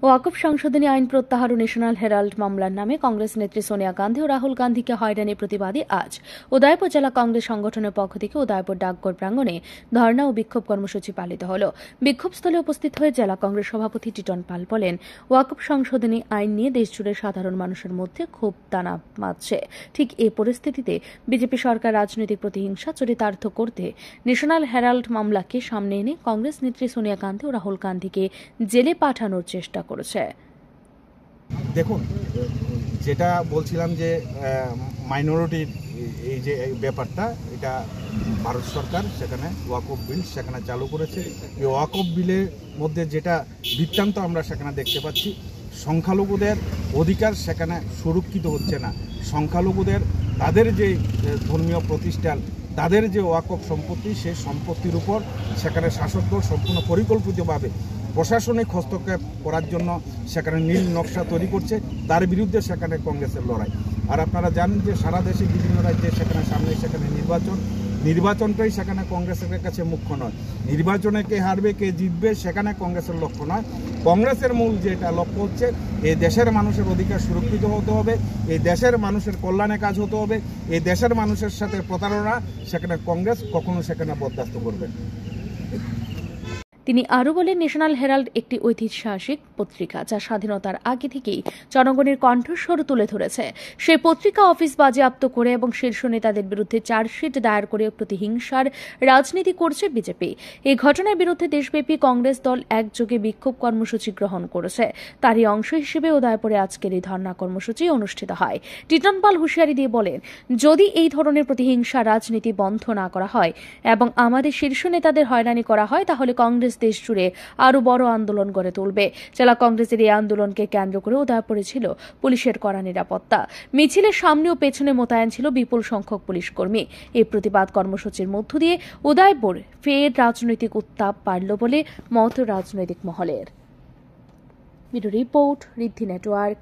ওয়াকফ সংশোধনী আইন প্রত্যাহার ও ন্যাশনাল হেরাল্ড মামলার নামে কংগ্রেস নেত্রী সোনিয়া গান্ধী ও রাহুল গান্ধীকে হয়রানির প্রতিবাদে আজ উদয়পুর জেলা কংগ্রেস সংগঠনের পক্ষ থেকে উদয়পুর ডাকঘর প্রাঙ্গণে ধর্ণা ও বিক্ষোভ কর্মসূচি পালিত হল। বিক্ষোভস্থলে উপস্থিত হয়ে জেলা কংগ্রেস সভাপতি টিটন পাল বলেন, ওয়াকফ সংশোধনী আইন নিয়ে দেশজুড়ে সাধারণ মানুষের মধ্যে ক্ষোভ দানা বাঁধছে। ঠিক এই পরিস্থিতিতে বিজেপি সরকার রাজনৈতিক প্রতিহিংসা চরিতার্থ করতে ন্যাশনাল হেরাল্ড মামলাকে সামনে এনে কংগ্রেস নেত্রী সোনিয়া গান্ধী ও রাহুল গান্ধীকে জেলে পাঠানোর চেষ্টা করেছে। দেখুন, যেটা বলছিলাম যে মাইনরিটির এই যে ব্যাপারটা, এটা ভারত সরকার সেখানে ওয়াকফ বিল সেখানে চালু করেছে। এই ওয়াকফ বিলের মধ্যে যেটা বৃত্তান্ত আমরা সেখানে দেখতে পাচ্ছি, সংখ্যালঘুদের অধিকার সেখানে সুরক্ষিত হচ্ছে না। সংখ্যালঘুদের তাদের যে ধর্মীয় প্রতিষ্ঠান, তাদের যে ওয়াকফ সম্পত্তি, সেই সম্পত্তির উপর সেখানে শাসকদল সম্পূর্ণ পরিকল্পিতভাবে প্রশাসনিক হস্তক্ষেপ করার জন্য সেখানে নীল নকশা তৈরি করছে। তার বিরুদ্ধে সেখানে কংগ্রেসের লড়াই। আর আপনারা জানেন যে সারা দেশে বিভিন্ন রাজ্যে সেখানে সেখানে নির্বাচনটাই সেখানে কংগ্রেসের কাছে মুখ্য নয়। নির্বাচনে কে হারবে কে জিতবে সেখানে কংগ্রেসের লক্ষ্য নয়। কংগ্রেসের মূল যেটা লক্ষ্য হচ্ছে, এই দেশের মানুষের অধিকার সুরক্ষিত হতে হবে, এই দেশের মানুষের কল্যাণে কাজ হতে হবে। এই দেশের মানুষের সাথে প্রতারণা সেখানে কংগ্রেস কখনো সেখানে বরদাস্ত করবে। তিনি আরও বলেন, ন্যাশনাল হেরাল্ড একটি ঐতিহাসিক পত্রিকা যা স্বাধীনতার আগে থেকেই জনগণের কণ্ঠস্বর তুলে ধরেছে। সেই পত্রিকা অফিস বাজেয়াপ্ত করে এবং শীর্ষ নেতাদের বিরুদ্ধে চার্জশিট দায়ের করে প্রতিহিংসার রাজনীতি করছে বিজেপি। এই ঘটনার বিরুদ্ধে দেশব্যাপী কংগ্রেস দল একযোগে বিক্ষোভ কর্মসূচি গ্রহণ করেছে। তারই অংশ হিসেবে উদয়পুরে আজকের এই ধর্ণা কর্মসূচি অনুষ্ঠিত হয়। টিটন পাল হুঁশিয়ারি দিয়ে বলেন, যদি এই ধরনের প্রতিহিংসা রাজনীতি বন্ধ না করা হয় এবং আমাদের শীর্ষ নেতাদের হয়রানি করা হয়, তাহলে কংগ্রেস দেশ জুড়ে আরো বড় আন্দোলন গড়ে তুলবে। জেলা কংগ্রেসের এই আন্দোলনকে কেন্দ্র করে উদয়পুরে ছিল পুলিশের কড়া নিরাপত্তা। মিছিলের সামনে ও পেছনে মোতায়েন ছিল বিপুল সংখ্যক পুলিশ কর্মী। এই প্রতিবাদ কর্মসূচির মধ্য দিয়ে উদয়পুর ফের রাজনৈতিক উত্তাপ বাড়ল বলে মত রাজনৈতিক মহলের। ব্যুরো রিপোর্ট, ঋদ্ধি নেটওয়ার্ক।